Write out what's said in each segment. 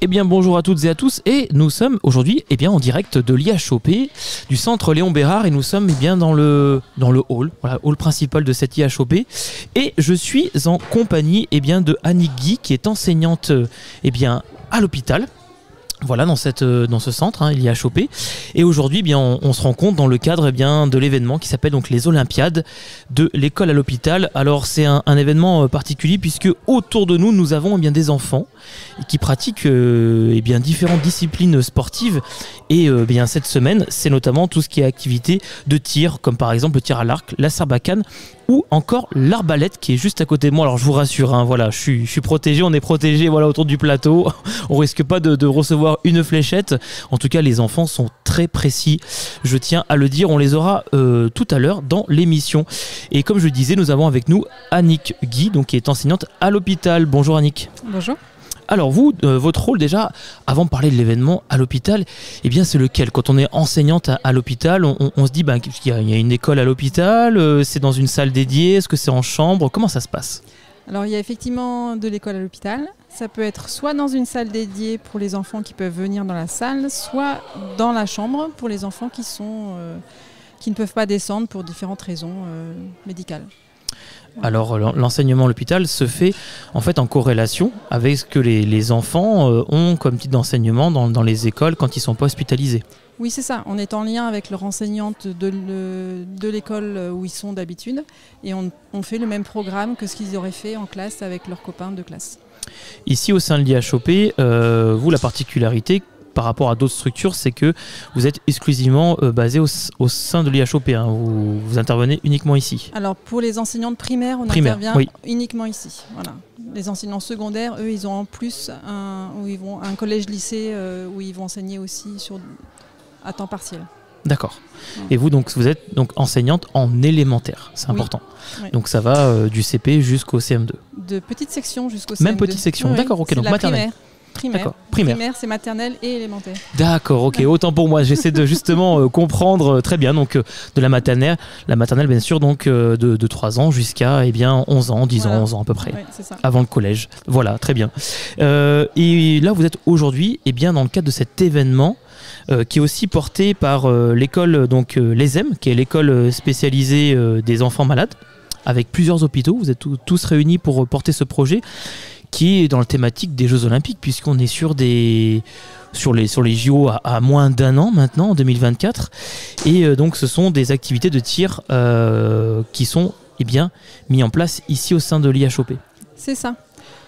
Eh bien bonjour à toutes et à tous, et nous sommes aujourd'hui en direct de l'IHOP, du centre Léon Bérard, et nous sommes dans le hall, voilà, hall principal de cette IHOP, et je suis en compagnie de Annick Guy, qui est enseignante à l'hôpital. Voilà, dans ce centre, l'IHOP. Et aujourd'hui, on se rencontre dans le cadre de l'événement qui s'appelle donc les Olympiades de l'école à l'hôpital. Alors, c'est un événement particulier puisque autour de nous, nous avons des enfants qui pratiquent différentes disciplines sportives. Et cette semaine, c'est notamment tout ce qui est activité de tir, comme par exemple le tir à l'arc, la sarbacane ou encore l'arbalète qui est juste à côté de moi. Alors je vous rassure, voilà, je suis protégé, on est protégé autour du plateau. On risque pas de recevoir une fléchette. En tout cas, les enfants sont très précis. Je tiens à le dire, on les aura tout à l'heure dans l'émission. Et comme je le disais, nous avons avec nous Annick Guy, qui est enseignante à l'hôpital. Bonjour Annick. Bonjour. Alors vous, votre rôle déjà, avant de parler de l'événement à l'hôpital, c'est lequel? Quand on est enseignante à l'hôpital, on se dit qu'il y a une école à l'hôpital, c'est dans une salle dédiée, est-ce que c'est en chambre? Comment ça se passe? Alors il y a effectivement de l'école à l'hôpital. Ça peut être soit dans une salle dédiée pour les enfants qui peuvent venir dans la salle, soit dans la chambre pour les enfants qui ne peuvent pas descendre pour différentes raisons médicales. Alors l'enseignement à l'hôpital se fait en fait en corrélation avec ce que les enfants ont comme type d'enseignement dans les écoles quand ils ne sont pas hospitalisés. Oui, c'est ça. On est en lien avec leur enseignante de l'école où ils sont d'habitude et on fait le même programme que ce qu'ils auraient fait en classe avec leurs copains de classe. Ici au sein de l'IHOP, vous, la particularité par rapport à d'autres structures, c'est que vous êtes exclusivement basé au sein de l'IHOP. Vous intervenez uniquement ici. Alors pour les enseignants de primaire, on intervient uniquement ici. Voilà. Les enseignants secondaires, eux, ils ont en plus un collège-lycée où ils vont enseigner aussi à temps partiel. D'accord. Et vous, vous êtes enseignante en élémentaire, c'est important. Oui. Donc ça va du CP jusqu'au CM2. De petite section jusqu'au CM2. Même petite section, d'accord, ok, donc maternelle. Primaire, c'est maternelle et élémentaire. D'accord, ok, autant pour moi. J'essaie de justement comprendre très bien. Donc de la maternelle bien sûr, de 3 ans jusqu'à 11 ans, 10 ans, 11 ans à peu près. Ouais, c'est ça. Avant le collège. Voilà, très bien. Et là, vous êtes aujourd'hui dans le cadre de cet événement qui est aussi porté par l'école l'ESEM, qui est l'école spécialisée des enfants malades, avec plusieurs hôpitaux. Vous êtes tous réunis pour porter ce projet, qui est dans la thématique des Jeux Olympiques, puisqu'on est sur les JO à moins d'1 an maintenant, en 2024. Et donc ce sont des activités de tir qui sont mis en place ici au sein de l'IHOP. C'est ça.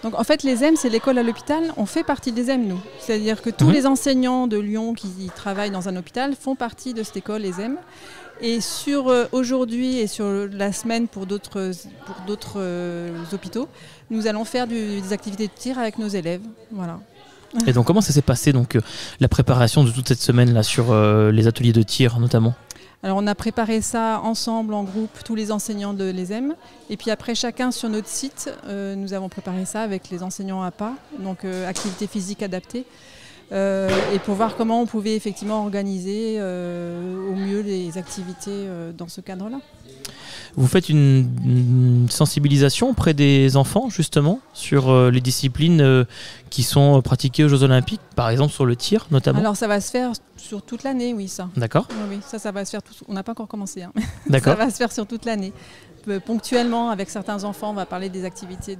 Donc en fait, l'ESEM, c'est l'école à l'hôpital. On fait partie de l'ESEM, nous. C'est-à-dire que tous les enseignants de Lyon qui travaillent dans un hôpital font partie de cette école ESEM. Et sur aujourd'hui et sur la semaine pour d'autres hôpitaux, nous allons faire des activités de tir avec nos élèves. Voilà. Et donc comment ça s'est passé la préparation de toute cette semaine-là sur les ateliers de tir notamment? Alors on a préparé ça ensemble, en groupe, tous les enseignants de l'ESEM. Et puis après, chacun sur notre site, nous avons préparé ça avec les enseignants APA, donc activité physique adaptée. Et pour voir comment on pouvait effectivement organiser au mieux les activités dans ce cadre-là. Vous faites une sensibilisation auprès des enfants justement sur les disciplines qui sont pratiquées aux Jeux Olympiques, par exemple sur le tir notamment? Alors ça va se faire sur toute l'année, oui, ça. D'accord. Oui, ça va se faire. On n'a pas encore commencé. D'accord. Ça va se faire sur toute l'année. Ponctuellement, avec certains enfants, on va parler des activités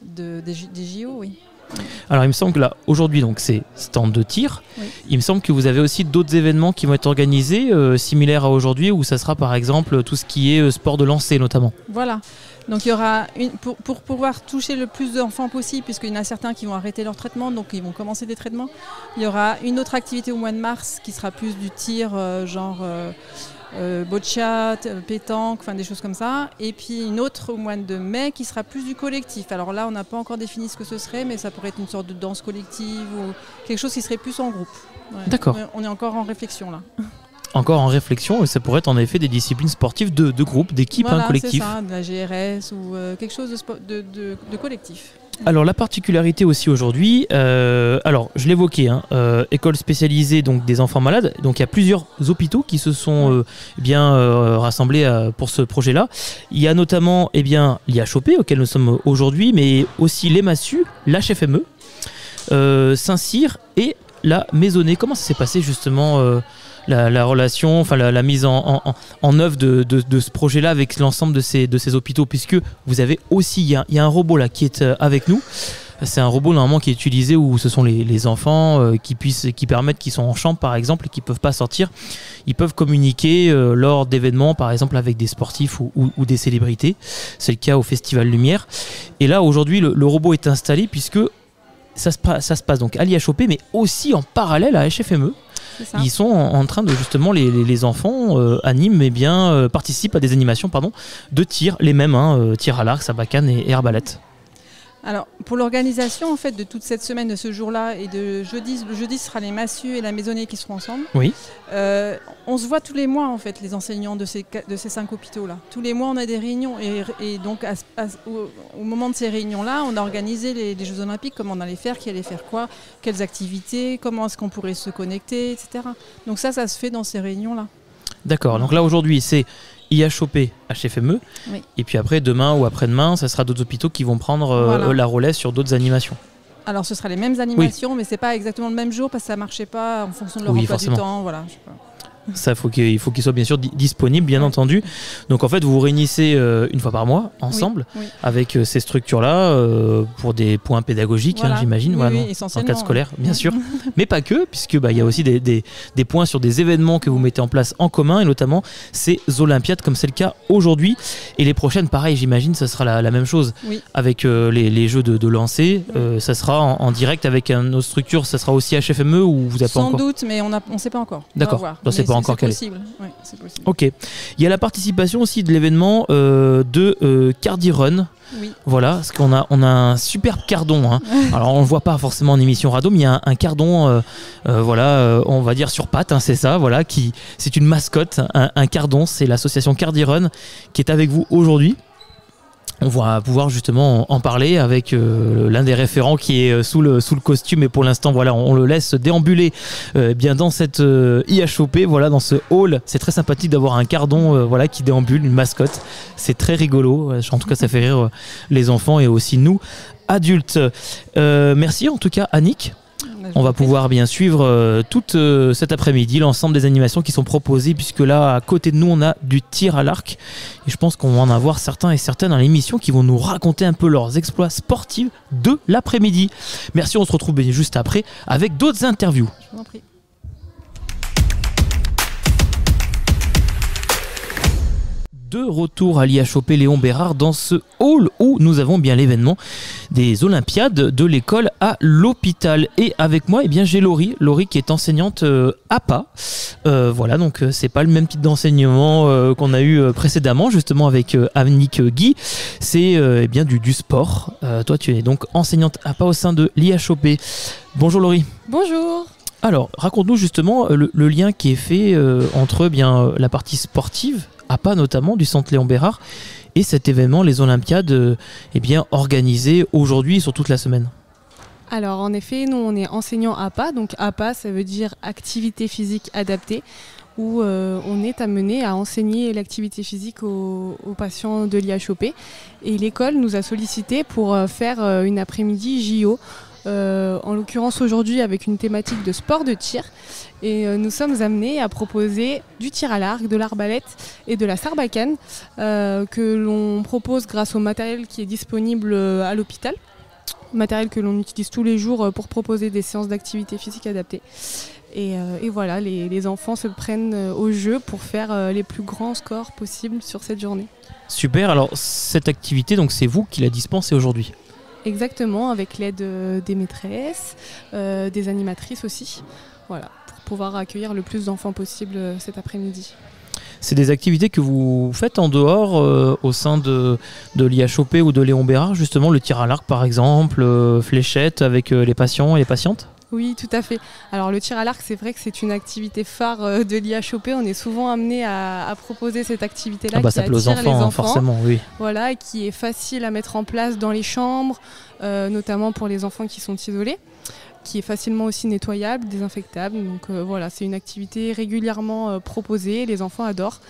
des JO, oui. Alors il me semble que là aujourd'hui c'est stand de tir. Oui. Il me semble que vous avez aussi d'autres événements qui vont être organisés similaires à aujourd'hui, où ça sera par exemple tout ce qui est sport de lancer notamment. Voilà. Donc il y aura pour pouvoir toucher le plus d'enfants possible, puisqu'il y en a certains qui vont arrêter leur traitement, donc ils vont commencer des traitements. Il y aura une autre activité au mois de mars qui sera plus du tir boccia, pétanque, enfin des choses comme ça. Et puis une autre au mois de mai qui sera plus du collectif. Alors là, on n'a pas encore défini ce que ce serait, mais ça pourrait être une sorte de danse collective ou quelque chose qui serait plus en groupe. Ouais. D'accord. On est encore en réflexion là. Encore en réflexion, et ça pourrait être en effet des disciplines sportives de groupe, d'équipe, collectif. Voilà, c'est ça, de la GRS ou quelque chose de collectif. Alors la particularité aussi aujourd'hui, alors je l'évoquais, école spécialisée des enfants malades, donc il y a plusieurs hôpitaux qui se sont rassemblés pour ce projet-là. Il y a notamment l'IHOP auquel nous sommes aujourd'hui, mais aussi l'EMASU, l'HFME, Saint-Cyr et la Maisonnée. Comment ça s'est passé justement la relation, enfin la mise en œuvre de ce projet-là avec l'ensemble de ces hôpitaux, puisque vous avez aussi, il y a un robot là qui est avec nous. C'est un robot normalement qui est utilisé où ce sont les enfants qui permettent, qui sont en chambre par exemple et qui ne peuvent pas sortir. Ils peuvent communiquer lors d'événements par exemple avec des sportifs ou des célébrités. C'est le cas au Festival Lumière. Et là aujourd'hui le robot est installé puisque ça se passe donc à l'IHOP mais aussi en parallèle à HFME. Ils sont en train de justement les enfants participent à des animations de tir, les mêmes tir à l'arc, sabacane et arbalète. Alors pour l'organisation en fait de toute cette semaine, de ce jour-là et de jeudi, le jeudi ce sera les Massues et la Maisonnée qui seront ensemble. Oui. On se voit tous les mois en fait les enseignants de ces 5 hôpitaux là. Tous les mois on a des réunions et donc au moment de ces réunions là, on a organisé les Jeux Olympiques, comment on allait faire, qui allait faire quoi, quelles activités, comment est-ce qu'on pourrait se connecter, etc. Donc ça se fait dans ces réunions là. D'accord. Donc là aujourd'hui c'est IHOP, HFME, oui. Et puis après, demain ou après-demain, ça sera d'autres hôpitaux qui vont prendre la relais sur d'autres animations. Alors ce sera les mêmes animations, mais c'est pas exactement le même jour parce que ça marchait pas en fonction de leur emploi du temps. Voilà, je sais pas. Ça, il faut qu'il soit bien sûr disponible, bien entendu. Donc en fait, vous vous réunissez une fois par mois ensemble avec ces structures-là pour des points pédagogiques, j'imagine, en cadre scolaire, bien sûr. Mais pas que, puisque il y a aussi des points sur des événements que vous mettez en place en commun, et notamment ces Olympiades, comme c'est le cas aujourd'hui. Et les prochaines, pareil, j'imagine, ça sera la même chose avec les jeux de lancer. Ça sera en direct avec une autre structure. Ça sera aussi HFME ou vous avez pas encore ? Sans doute, mais on ne sait pas encore. D'accord. C'est pas encore calé. Possible. Oui, c'est possible. Ok. Il y a la participation aussi de l'événement de Cardi Run. Oui. Voilà, parce qu'on a un superbe cardon. Hein. Alors on le voit pas forcément en émission radio, mais il y a un cardon, on va dire sur pattes, c'est ça. Voilà, c'est une mascotte, un cardon. C'est l'association Cardi Run qui est avec vous aujourd'hui. On va pouvoir justement en parler avec l'un des référents qui est sous le costume, et pour l'instant on le laisse déambuler bien dans cette IHOP, dans ce hall. C'est très sympathique d'avoir un cardon qui déambule, une mascotte. C'est très rigolo. En tout cas, ça fait rire les enfants et aussi nous adultes. Merci en tout cas Annick. On va pouvoir bien suivre toute cet après-midi l'ensemble des animations qui sont proposées, puisque là à côté de nous on a du tir à l'arc et je pense qu'on va en avoir certains et certaines dans l'émission qui vont nous raconter un peu leurs exploits sportifs de l'après-midi. Merci, on se retrouve juste après avec d'autres interviews. Je vous en prie. De retour à l'IHOP Léon Bérard dans ce hall où nous avons bien l'événement des Olympiades de l'école à l'hôpital. Et avec moi, j'ai Laurie qui est enseignante APA. Donc c'est pas le même type d'enseignement qu'on a eu précédemment, justement avec Annick Guy. C'est du sport. Toi, tu es donc enseignante APA au sein de l'IHOP. Bonjour Laurie. Bonjour. Alors, raconte-nous justement le lien qui est fait entre la partie sportive, APA notamment, du centre Léon Bérard, et cet événement, les Olympiades, organisé aujourd'hui et sur toute la semaine. Alors en effet, nous on est enseignants APA, donc APA ça veut dire activité physique adaptée, où on est amené à enseigner l'activité physique aux patients de l'IHOP. Et l'école nous a sollicité pour faire une après-midi JO, en l'occurrence aujourd'hui avec une thématique de sport de tir. Et nous sommes amenés à proposer du tir à l'arc, de l'arbalète et de la sarbacane que l'on propose grâce au matériel qui est disponible à l'hôpital. Matériel que l'on utilise tous les jours pour proposer des séances d'activité physique adaptées. Et voilà, les enfants se prennent au jeu pour faire les plus grands scores possibles sur cette journée. Super, alors cette activité, donc c'est vous qui la dispensez aujourd'hui ? Exactement, avec l'aide des maîtresses, des animatrices aussi, voilà, pour pouvoir accueillir le plus d'enfants possible cet après-midi. C'est des activités que vous faites en dehors au sein de l'IHOP ou de Léon Bérard, justement le tir à l'arc par exemple, fléchette avec les patients et les patientes ? Oui, tout à fait. Alors le tir à l'arc, c'est vrai que c'est une activité phare de l'IHOP. On est souvent amené à proposer cette activité-là qui ça plaît attire aux enfants, les enfants, forcément, oui. Voilà, et qui est facile à mettre en place dans les chambres, notamment pour les enfants qui sont isolés, qui est facilement aussi nettoyable, désinfectable. Donc voilà, c'est une activité régulièrement proposée, les enfants adorent.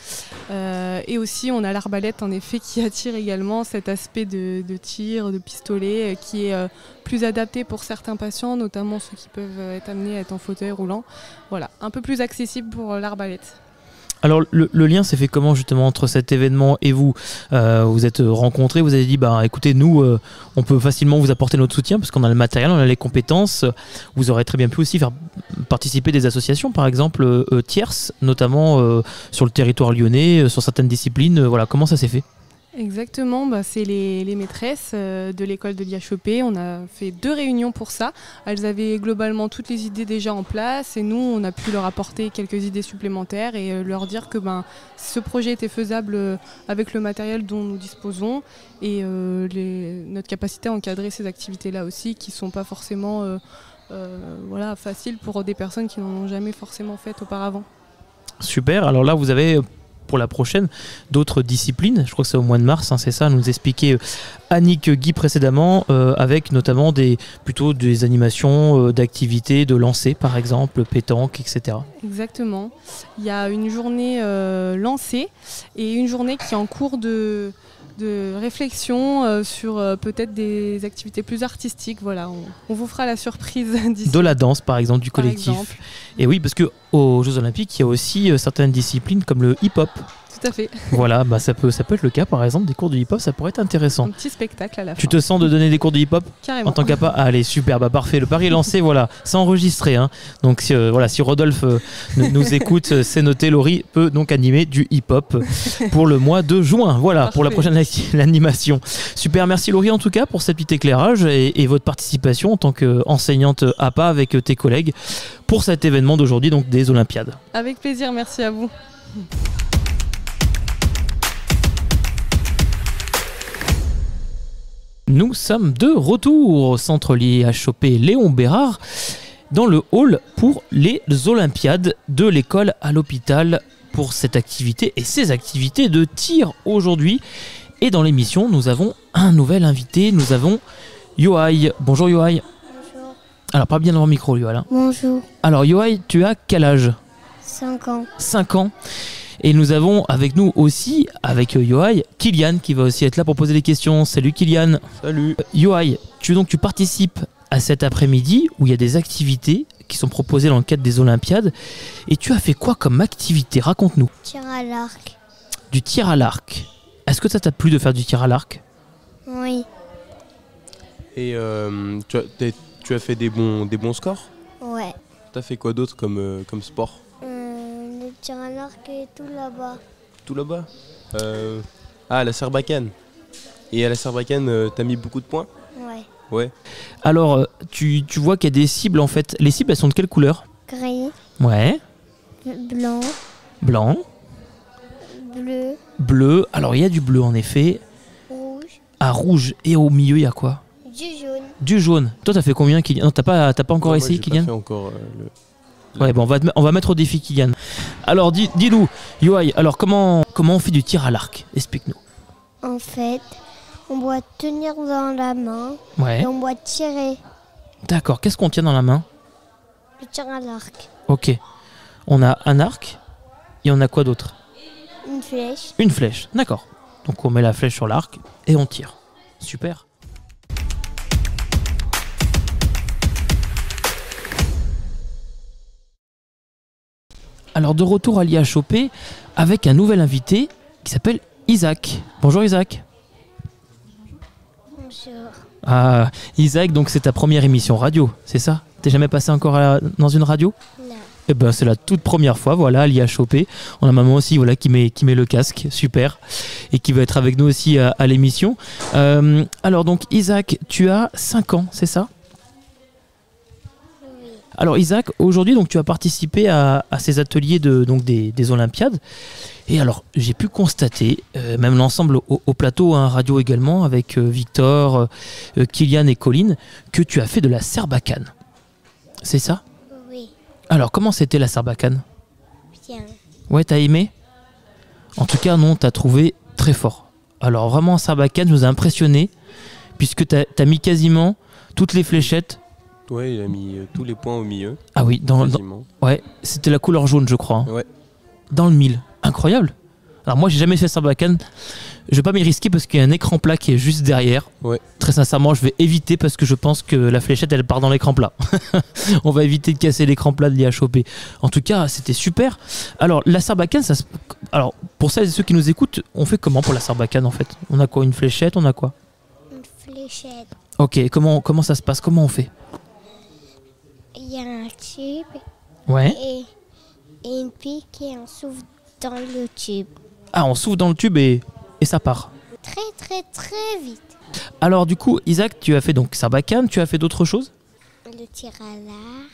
Et aussi on a l'arbalète en effet qui attire également cet aspect de tir, de pistolet qui est plus adapté pour certains patients, notamment ceux qui peuvent être amenés à être en fauteuil roulant. Voilà, un peu plus accessible pour l'arbalète. Alors le lien s'est fait comment justement entre cet événement et vous? Vous êtes rencontrés, vous avez dit bah écoutez, nous on peut facilement vous apporter notre soutien parce qu'on a le matériel, on a les compétences. Vous aurez très bien pu aussi faire participer des associations par exemple tierces, notamment sur le territoire lyonnais, sur certaines disciplines. Voilà, comment ça s'est fait? Exactement, c'est les maîtresses de l'école de l'IHEP. On a fait 2 réunions pour ça. Elles avaient globalement toutes les idées déjà en place et nous, on a pu leur apporter quelques idées supplémentaires et leur dire que ce projet était faisable avec le matériel dont nous disposons et notre capacité à encadrer ces activités-là aussi qui ne sont pas forcément faciles pour des personnes qui n'en ont jamais forcément fait auparavant. Super, alors là vous avez pour la prochaine d'autres disciplines, je crois que c'est au mois de mars, c'est ça, nous expliquait Annick Guy précédemment, avec notamment plutôt des animations d'activités, de lancer par exemple, pétanque, etc. Exactement, il y a une journée lancée et une journée qui est en cours de réflexion sur peut-être des activités plus artistiques. Voilà, on vous fera la surprise d'ici. De la danse par exemple, du collectif. Et oui, parce qu'aux Jeux Olympiques, il y a aussi certaines disciplines comme le hip-hop. Tout à fait. Voilà, ça peut être le cas par exemple, des cours de hip-hop, ça pourrait être intéressant. Un petit spectacle à la fin. Tu te sens de donner des cours de hip-hop? Carrément. En tant qu'APA? Allez, super, parfait, le pari est lancé, voilà, c'est enregistré. Donc si Rodolphe nous écoute, c'est noté, Laurie peut donc animer du hip-hop pour le mois de juin, voilà, parfait. Pour la prochaine animation. Super, merci Laurie en tout cas pour cet petit éclairage et votre participation en tant qu'enseignante APA avec tes collègues pour cet événement d'aujourd'hui, donc des Olympiades. Avec plaisir, merci à vous. Nous sommes de retour au centre l'IHEP Léon Bérard dans le hall pour les Olympiades de l'école à l'hôpital pour cette activité et ces activités de tir aujourd'hui. Et dans l'émission, nous avons un nouvel invité, nous avons Yoaï. Bonjour Yoaï. Bonjour. Alors parle bien dans le micro Yoaï. Bonjour. Alors Yoaï, tu as quel âge? 5 ans. 5 ans. Et nous avons avec nous aussi, avec Yoaï, Kylian qui va aussi être là pour poser des questions. Salut Kylian. Salut. Yoaï, tu participes à cet après-midi où il y a des activités qui sont proposées dans le cadre des Olympiades. Et tu as fait quoi comme activité? Raconte-nous. Tir à l'arc. Du tir à l'arc. Est-ce que ça t'a plu de faire du tir à l'arc? Oui. Et tu as fait des bons scores? Ouais. Tu as fait quoi d'autre comme sport? Le tir à l'arc et tout là-bas. Tout là-bas? La Sarbacane. Et à la Sarbacane, t'as mis beaucoup de points? Ouais. Ouais. Alors, tu vois qu'il y a des cibles en fait. Les cibles, elles sont de quelle couleur? Gris. Ouais. Blanc. Blanc. Bleu. Bleu. Alors, il y a du bleu en effet. Rouge. Ah, rouge. Et au milieu, il y a quoi? Du jaune. Du jaune. Toi, t'as fait combien, Kylian? Non, t'as pas encore essayé, Kylian? Pas fait encore Ouais, bon, on va mettre au défi Kylian. Alors, dis-nous, Yoaï, alors comment on fait du tir à l'arc? Explique-nous. En fait, on doit tenir dans la main Ouais. et on doit tirer. D'accord, qu'est-ce qu'on tient dans la main? Le tir à l'arc. Ok. On a un arc et on a quoi d'autre? Une flèche. Une flèche, d'accord. Donc on met la flèche sur l'arc et on tire. Super. Alors de retour à l'IHEP avec un nouvel invité qui s'appelle Isaac. Bonjour Isaac. Bonjour. Ah, Isaac, donc c'est ta première émission radio, c'est ça? T'es jamais passé encore dans une radio? Non. Eh ben c'est la toute première fois, voilà, à l'IHEP. On a maman aussi, voilà, qui met le casque, super, et qui va être avec nous aussi à l'émission. Alors donc Isaac, tu as 5 ans, c'est ça? Oui. Alors Isaac, aujourd'hui donc tu as participé à ces ateliers des Olympiades. Et alors j'ai pu constater, même l'ensemble au plateau, radio également, avec Victor, Kylian et Colline, que tu as fait de la Sarbacane. C'est ça? Oui. Alors comment c'était la Sarbacane? Bien. Ouais, t'as aimé? En tout cas, non, t'as trouvé très fort. Alors vraiment, Sarbacane nous a impressionné, puisque t'as mis quasiment toutes les fléchettes Ouais, il a mis tous les points au milieu. Ah oui, Quasiment. ouais, c'était la couleur jaune, je crois. Hein. Ouais. Dans le 1000. Incroyable. Alors moi, j'ai jamais fait Sarbacane. Je vais pas m'y risquer parce qu'il y a un écran plat qui est juste derrière. Ouais. Très sincèrement, je vais éviter parce que je pense que la fléchette, elle part dans l'écran plat. On va éviter de casser l'écran plat de l'IHOP. En tout cas, c'était super. Alors, la Sarbacane, alors, pour celles et ceux qui nous écoutent, on fait comment pour la Sarbacane en fait? On a quoi? Une fléchette? On a quoi? Une fléchette. Ok, comment ça se passe? Comment on fait? Il y a un tube Ouais. et une pique et on souffle dans le tube. Ah, on souffle dans le tube et ça part. Très très très vite. Alors du coup, Isaac, tu as fait donc Sarbacane, tu as fait d'autres choses? Le tir à l'arc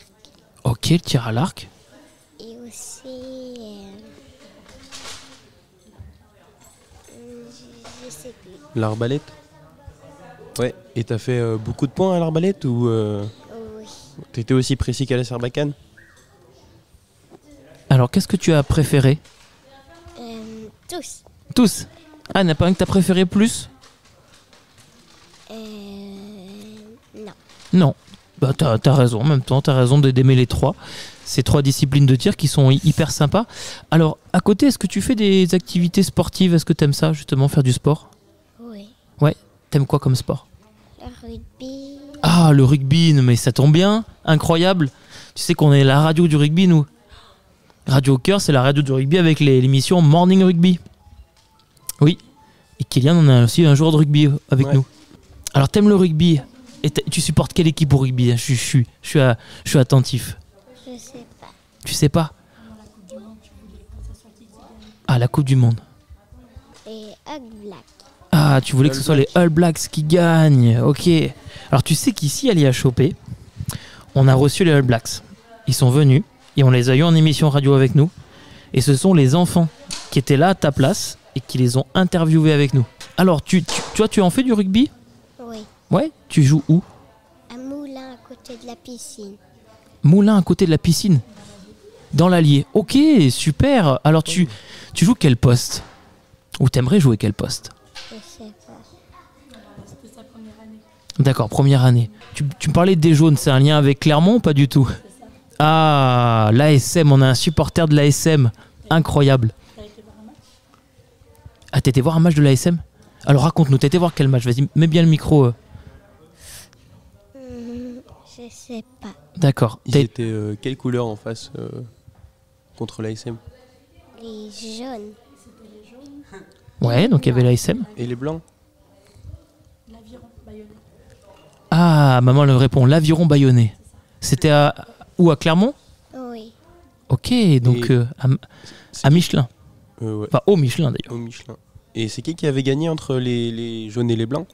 Ok, le tir à l'arc. et aussi... je sais plus. L'arbalète. Ouais. Et t'as fait beaucoup de points à l'arbalète ou Oui. t'étais aussi précis qu'à la Sarbacane? Alors, qu'est-ce que tu as préféré? Tous. Tous. Ah, il n'y en a pas un que tu as préféré plus? Non. Non. Bah, t'as raison. En même temps, t'as raison d'aimer les trois. Ces trois disciplines de tir qui sont hyper sympas. Alors, à côté, est-ce que tu fais des activités sportives? Est-ce que t'aimes ça, justement, faire du sport? Oui. Ouais. T'aimes quoi comme sport? Le rugby. Ah, le rugby, non, mais ça tombe bien. Incroyable. Tu sais qu'on est la radio du rugby, nous. Radio Cœur, c'est la radio du rugby avec l'émission Morning Rugby. Oui. Et Kylian, on a aussi un joueur de rugby avec nous. Alors, t'aimes le rugby et tu supportes quelle équipe au rugby? Je suis attentif. Je sais pas. Tu sais pas? Ah, la Coupe du Monde. Et All Black. Ah, tu voulais que ce soit les All Blacks qui gagnent. Ok. Alors, tu sais qu'ici, à l'IHOP, on a reçu les All Blacks. Ils sont venus et on les a eu en émission radio avec nous. Et ce sont les enfants qui étaient là à ta place et qui les ont interviewés avec nous. Alors, tu en fais du rugby? Oui. Ouais. Tu joues où? Un moulin à côté de la piscine. Moulin à côté de la piscine. Dans l'Allier. Ok, super. Alors, tu joues quel poste? Ou t'aimerais jouer quel poste? Je sais pas. D'accord, première année. Tu me parlais des jaunes, c'est un lien avec Clermont ou pas du tout? Ah, l'ASM, on a un supporter de l'ASM. Incroyable. Ah, t'étais voir un match de l'ASM? Alors raconte-nous, t'étais voir quel match? Vas-y, mets bien le micro. Je sais pas. D'accord. Ils étaient quelle couleur en face contre l'ASM? Les jaunes. Ouais, donc il y avait l'ASM. Et les blancs? Ah, maman le répond, l'Aviron Bayonnais. C'était où, à Clermont? Oui. Ok, donc à Michelin. Ouais. Enfin, au Michelin d'ailleurs. Au Michelin. Et c'est qui avait gagné entre les jaunes et les blancs?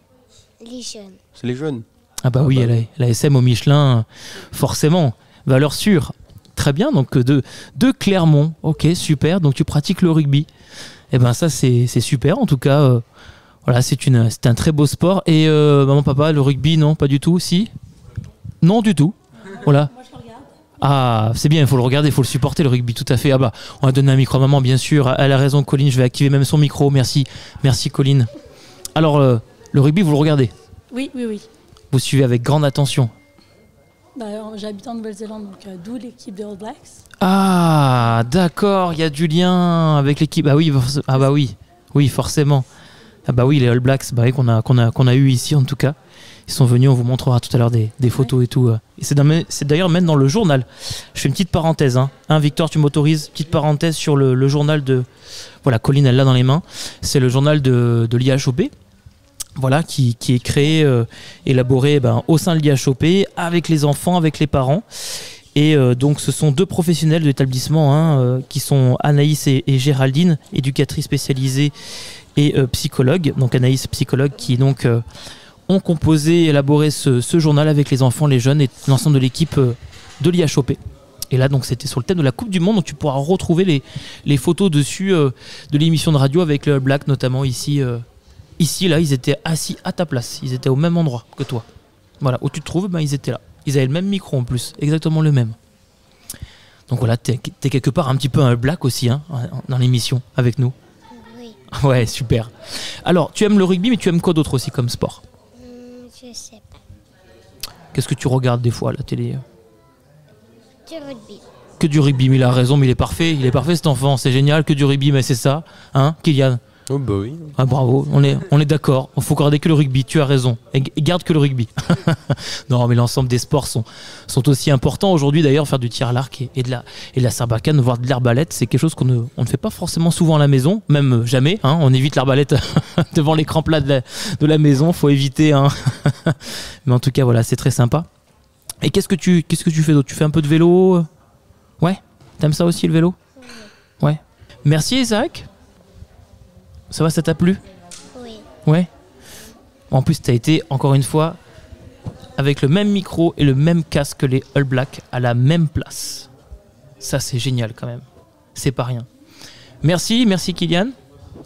Les jaunes. C'est les jaunes. Ah bah oui, l'ASM au Michelin, forcément. Valeur sûre. Très bien, donc de Clermont. Ok, super. Donc tu pratiques le rugby. Eh ben ça, c'est super. En tout cas, voilà, c'est un très beau sport. Et maman, papa, le rugby, non, pas du tout? Si? Non, du tout. Voilà. Moi, je regarde. Ah, c'est bien, il faut le regarder, il faut le supporter, le rugby, tout à fait. Ah bah, on va donner un micro à maman, bien sûr. Elle a raison, Colline, je vais activer même son micro. Merci, Colline. Alors, le rugby, vous le regardez? Oui. Vous suivez avec grande attention? Bah, j'habite en Nouvelle-Zélande, donc d'où l'équipe des All Blacks. Ah, d'accord, il y a du lien avec l'équipe. Ah bah oui, forcément. Ah bah oui, les All Blacks, bah oui, qu'on a eu ici en tout cas. Ils sont venus, on vous montrera tout à l'heure des photos et tout. Et c'est d'ailleurs même dans le journal. Je fais une petite parenthèse. Victor, tu m'autorises? Petite parenthèse sur le journal de... Voilà, Colline, elle l'a dans les mains. C'est le journal de l'IHOP. Voilà, qui est créé, élaboré au sein de l'IHOP, avec les enfants, avec les parents. Et donc ce sont deux professionnels de l'établissement qui sont Anaïs et Géraldine, éducatrices spécialisées et psychologues. Donc Anaïs, psychologue, qui donc ont composé, élaboré ce journal avec les enfants, les jeunes et l'ensemble de l'équipe de l'IHOP. Et là, donc, c'était sur le thème de la Coupe du Monde. Donc, tu pourras retrouver les photos dessus de l'émission de radio avec le All Black, notamment ici. Ici, là, ils étaient assis à ta place. Ils étaient au même endroit que toi. Voilà, où tu te trouves, ils étaient là. Ils avaient le même micro en plus, exactement le même. Donc voilà, t'es quelque part un petit peu un All Black aussi, dans l'émission avec nous. Oui. Ouais, super. Alors, tu aimes le rugby, mais tu aimes quoi d'autre aussi comme sport? Je sais pas. Qu'est-ce que tu regardes des fois à la télé? Du rugby. Que du rugby, mais il a raison, mais il est parfait cet enfant, c'est génial, que du rugby, mais c'est ça, hein, Kylian? Oh bah oui. Ah bravo, on est d'accord, il faut garder que le rugby, tu as raison, et garde que le rugby. Non mais l'ensemble des sports sont aussi importants aujourd'hui d'ailleurs, faire du tir à l'arc et de la sarbacane, voire de l'arbalète, c'est quelque chose qu'on ne fait pas forcément souvent à la maison, même jamais, hein, on évite l'arbalète devant l'écran plat de la maison, faut éviter, hein. Mais en tout cas voilà, c'est très sympa. Et qu'est-ce que tu fais d'autre? Tu fais un peu de vélo? Ouais, t'aimes ça aussi le vélo? Ouais. Merci Isaac. Ça va, ça t'a plu? Oui. Ouais. En plus, t'as été, encore une fois, avec le même micro et le même casque que les All Blacks, à la même place. Ça, c'est génial quand même. C'est pas rien. Merci Kylian.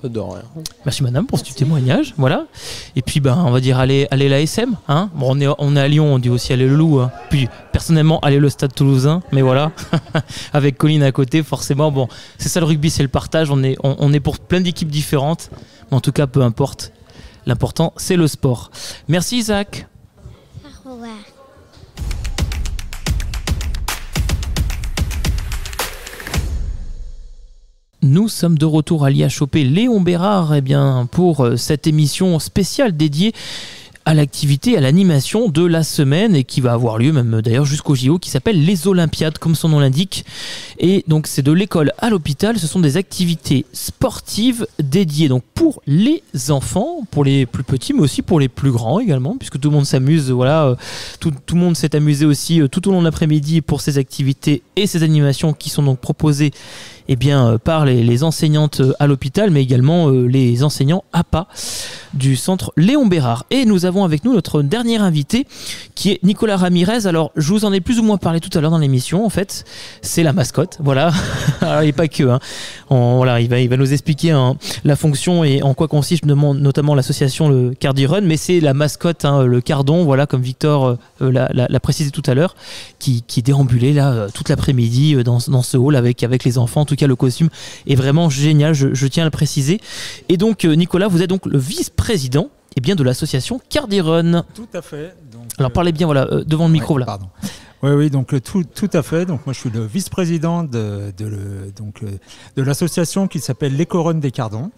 De rien. Merci madame pour ce témoignage. Voilà. Et puis, on va dire allez la SM. Hein, bon, on est à Lyon, on dit aussi allez le Loup. Hein. Puis, personnellement, allez le Stade Toulousain. Mais voilà, avec Colline à côté, forcément, bon, c'est ça le rugby, c'est le partage. On est pour plein d'équipes différentes. Mais en tout cas, peu importe. L'important, c'est le sport. Merci Isaac. Au revoir. Nous sommes de retour à l'IHOP Léon Bérard pour cette émission spéciale dédiée à l'activité, à l'animation de la semaine et qui va avoir lieu même d'ailleurs jusqu'au JO, qui s'appelle les Olympiades comme son nom l'indique. Et donc c'est de l'école à l'hôpital, ce sont des activités sportives dédiées donc pour les enfants, pour les plus petits mais aussi pour les plus grands également, puisque tout le monde s'amuse, voilà, tout le monde s'est amusé aussi tout au long de l'après-midi pour ces activités et ces animations qui sont donc proposées par les enseignantes à l'hôpital, mais également les enseignants APA du centre Léon Bérard. Et nous avons avec nous notre dernier invité, qui est Nicolas Ramirez. Alors, je vous en ai plus ou moins parlé tout à l'heure dans l'émission. En fait, c'est la mascotte, voilà. Alors, et pas que. Hein. Voilà, il va nous expliquer la fonction et en quoi consiste notamment l'association le Cardi Run, mais c'est la mascotte, hein, le cardon, voilà, comme Victor l'a précisé tout à l'heure, qui déambulait là toute l'après-midi dans ce hall avec les enfants. En tout cas, le costume est vraiment génial, je tiens à le préciser. Et donc, Nicolas, vous êtes donc le vice-président de l'association Cardi Run. Tout à fait. Donc, alors, parlez bien devant le micro. Là. Pardon. Oui, donc tout à fait. Donc, moi, je suis le vice-président de l'association qui s'appelle l'Éco-Run des Cardons.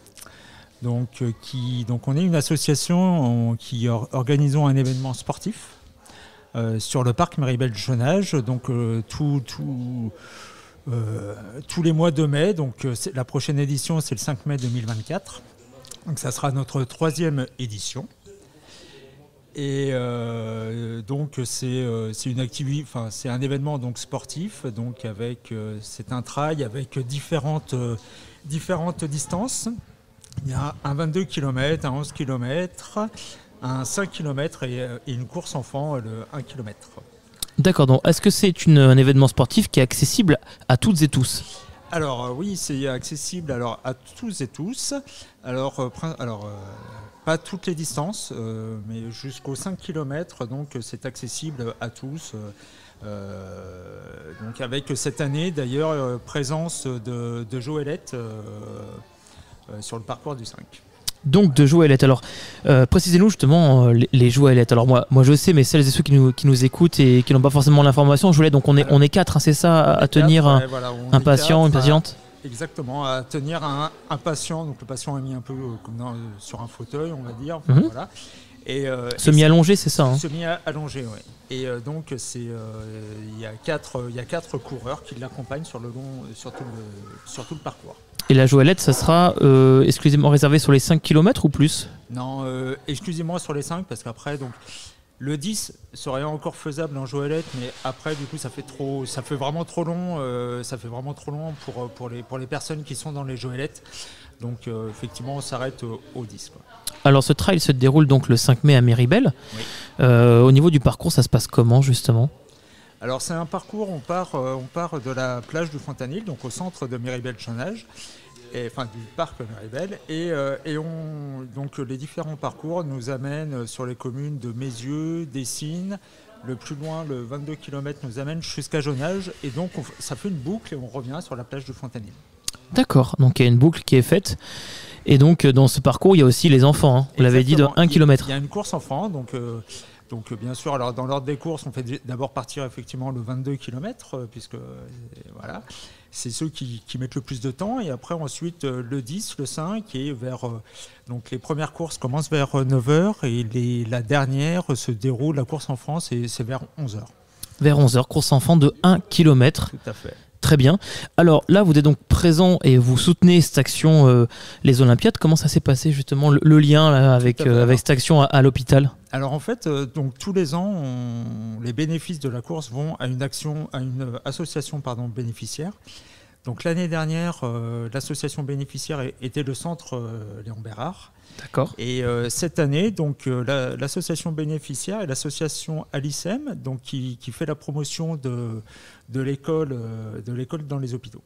Donc, on est une association qui organisons un événement sportif sur le parc Méribel-Jonage. Donc, tous les mois de mai, donc la prochaine édition c'est le 5 mai 2024, donc ça sera notre 3e édition. Et donc c'est une activité, enfin c'est un événement donc sportif, donc c'est un trail avec différentes distances. Il y a un 22 km, un 11 km, un 5 km et une course enfant, le 1 km. D'accord, donc est-ce que c'est un événement sportif qui est accessible à toutes et tous? Alors oui, c'est accessible à tous et tous. Alors pas toutes les distances, mais jusqu'aux 5 km, donc c'est accessible à tous. Donc avec cette année d'ailleurs présence de Joëlette sur le parcours du 5. Donc de Joëlette. Alors précisez-nous justement les Joëlettes. Alors moi je sais, mais celles et ceux qui nous écoutent et qui n'ont pas forcément l'information, Joëlette, donc on est 4, hein, c'est ça, à tenir un patient, une patiente. Exactement, à tenir un patient. Donc le patient est mis un peu comme sur un fauteuil, on va dire. Voilà. Semi-allongé, c'est ça, hein. Semi-allongé, oui. Et donc il y a quatre coureurs qui l'accompagnent sur tout le parcours. Et la Joëlette, ça sera exclusivement réservé sur les 5 km ou plus? Non, exclusivement sur les 5, parce qu'après, donc, le 10 serait encore faisable en Joëlette, mais après, du coup, ça fait vraiment trop long. Ça fait vraiment trop long pour les personnes qui sont dans les Joëlettes. Donc, effectivement, on s'arrête au 10. Quoi. Alors, ce trail se déroule donc le 5 mai à Méribel. Oui. Au niveau du parcours, ça se passe comment, justement ? Alors c'est un parcours, on part de la plage du Fontanil, donc au centre de Méribel-Jonage, du parc Méribel, donc les différents parcours nous amènent sur les communes de Mézieux, d'Essines, le plus loin, le 22 km, nous amène jusqu'à Jonage, et donc ça fait une boucle et on revient sur la plage du Fontanil. D'accord, donc il y a une boucle qui est faite, et donc dans ce parcours il y a aussi les enfants, hein. Vous l'avez dit, de 1 km. Il y a une course enfant, donc Donc bien sûr, alors dans l'ordre des courses, on fait d'abord partir effectivement le 22 km, puisque voilà, c'est ceux qui mettent le plus de temps. Et après, ensuite, le 10, le 5, et donc les premières courses commencent vers 9h et la dernière se déroule, la course en France, et c'est vers 11h. Vers 11h, course enfant de 1 km. Tout à fait. Très bien. Alors là, vous êtes donc présent et vous soutenez cette action, les Olympiades. Comment ça s'est passé justement, le lien là, avec cette action à l'hôpital? Alors en fait, donc tous les ans, les bénéfices de la course vont à une association bénéficiaire. Donc l'année dernière, l'association bénéficiaire était le centre Léon Bérard. D'accord. Et cette année, donc l'association bénéficiaire est l'association Alicem, donc qui fait la promotion de l'école dans les hôpitaux.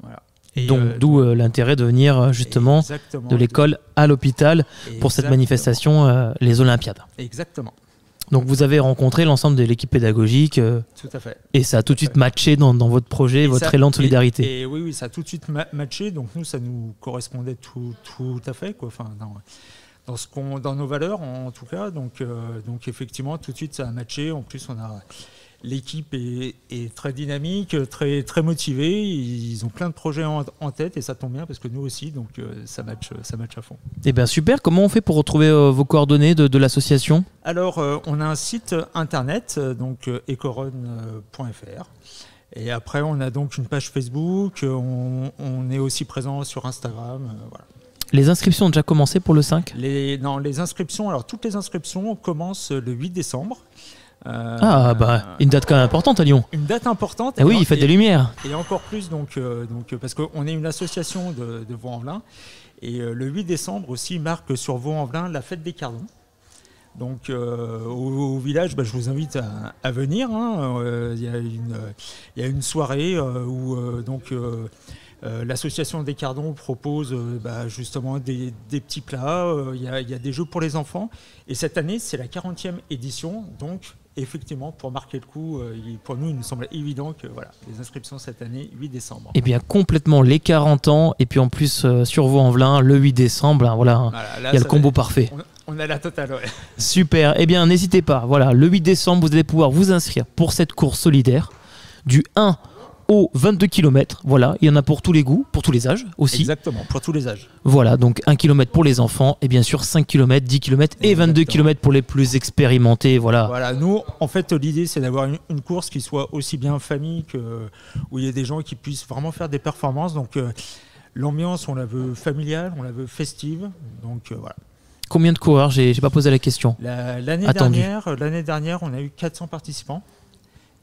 Voilà. Et donc d'où l'intérêt de venir justement de l'école à l'hôpital pour cette manifestation, les Olympiades. Exactement. Donc vous avez rencontré l'ensemble de l'équipe pédagogique. Tout à fait. Et ça a tout de suite matché dans votre projet, votre élan de solidarité. Et oui, ça a tout de suite matché. Donc nous, ça nous correspondait tout à fait, quoi. Enfin, dans nos valeurs en tout cas. Donc effectivement, tout de suite, ça a matché. En plus, l'équipe est très dynamique, très, très motivée. Ils ont plein de projets en tête et ça tombe bien parce que nous aussi, donc ça match à fond. Eh bien super, comment on fait pour retrouver vos coordonnées de l'association? Alors, on a un site internet, donc ecoron.fr. Et après, on a donc une page Facebook, on est aussi présent sur Instagram. Voilà. Les inscriptions ont déjà commencé pour le 5 ? Les inscriptions, alors toutes les inscriptions commencent le 8 décembre. Une date quand même importante à Lyon. Une date importante. Oui, il fait des lumières. Et encore plus, donc parce qu'on est une association de Vaux-en-Velin. Et le 8 décembre aussi marque sur Vaux-en-Velin la fête des Cardons. Donc au village, je vous invite à venir. Il y a une soirée où l'association des Cardons propose justement des petits plats. Il y a des jeux pour les enfants. Et cette année, c'est la 40e édition. Donc effectivement, pour marquer le coup, pour nous, il nous semble évident que les inscriptions cette année, 8 décembre. Eh bien, complètement, les 40 ans, et puis en plus, sur Vaux-en-Velin, le 8 décembre, il y a le combo parfait. On a la totale, ouais. Super, eh bien, n'hésitez pas, le 8 décembre, vous allez pouvoir vous inscrire pour cette course solidaire du 1 au 22 km. Voilà, il y en a pour tous les goûts, pour tous les âges aussi. Exactement, pour tous les âges. Voilà, donc 1 km pour les enfants et bien sûr 5 km, 10 km et 22 km pour les plus expérimentés. Voilà, nous, en fait, l'idée, c'est d'avoir une course qui soit aussi bien famille où il y a des gens qui puissent vraiment faire des performances. Donc, l'ambiance, on la veut familiale, on la veut festive. Donc, voilà. Combien de coureurs? J'ai pas posé la question. L'année dernière, on a eu 400 participants.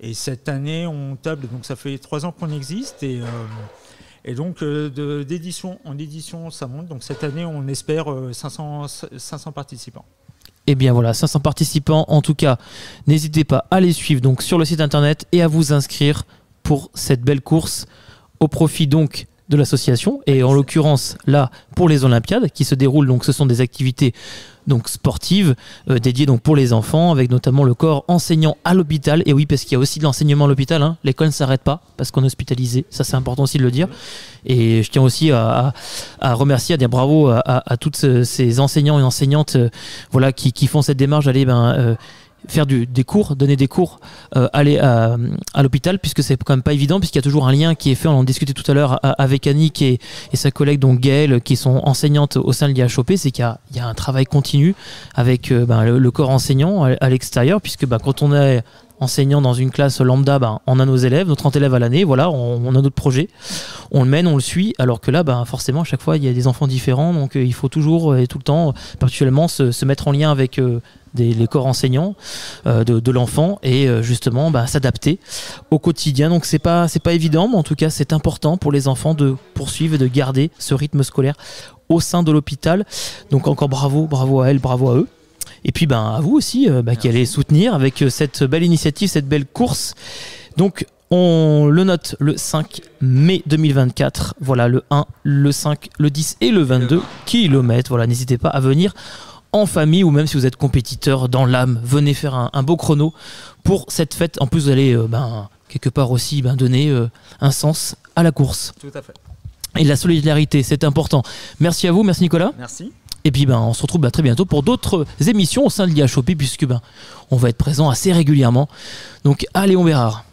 Et cette année, on table, donc ça fait 3 ans qu'on existe. Et donc, d'édition en édition, ça monte. Donc cette année, on espère 500 participants. Eh bien voilà, 500 participants. En tout cas, n'hésitez pas à les suivre donc, sur le site internet et à vous inscrire pour cette belle course au profit donc de l'association. Et en l'occurrence, là, pour les Olympiades qui se déroulent, donc ce sont des activités donc sportives dédiées donc pour les enfants avec notamment le corps enseignant à l'hôpital. Et oui, parce qu'il y a aussi de l'enseignement à l'hôpital, l'école ne s'arrête pas parce qu'on est hospitalisé, ça c'est important aussi de le dire. Et je tiens aussi à remercier, à dire bravo à toutes ces enseignants et enseignantes qui font cette démarche d'aller faire des cours, donner des cours aller à l'hôpital, puisque c'est quand même pas évident, puisqu'il y a toujours un lien qui est fait, on en discutait tout à l'heure avec Annick et sa collègue donc Gaëlle, qui sont enseignantes au sein de l'IHOP, c'est qu'il y a un travail continu avec le corps enseignant à l'extérieur, puisque quand on est enseignant dans une classe lambda, on a nos élèves, nos 30 élèves à l'année, on a notre projet, on le mène, on le suit, alors que là, forcément, à chaque fois, il y a des enfants différents, donc il faut toujours et tout le temps, particulièrement, se mettre en lien avec les corps enseignants de l'enfant et justement s'adapter au quotidien. Donc c'est pas évident, mais en tout cas, c'est important pour les enfants de poursuivre et de garder ce rythme scolaire au sein de l'hôpital. Donc encore bravo à elles, bravo à eux. Et puis à vous aussi qui allez soutenir avec cette belle initiative, cette belle course. Donc on le note le 5 mai 2024. Voilà, le 1, le 5, le 10 et le 22 km. Voilà, n'hésitez pas à venir en famille ou même si vous êtes compétiteur dans l'âme. Venez faire un beau chrono pour cette fête. En plus, vous allez quelque part aussi donner un sens à la course. Tout à fait. Et la solidarité, c'est important. Merci à vous, merci Nicolas. Merci. Et puis on se retrouve très bientôt pour d'autres émissions au sein de l'IHOP puisque on va être présent assez régulièrement. Donc à Léon Bérard.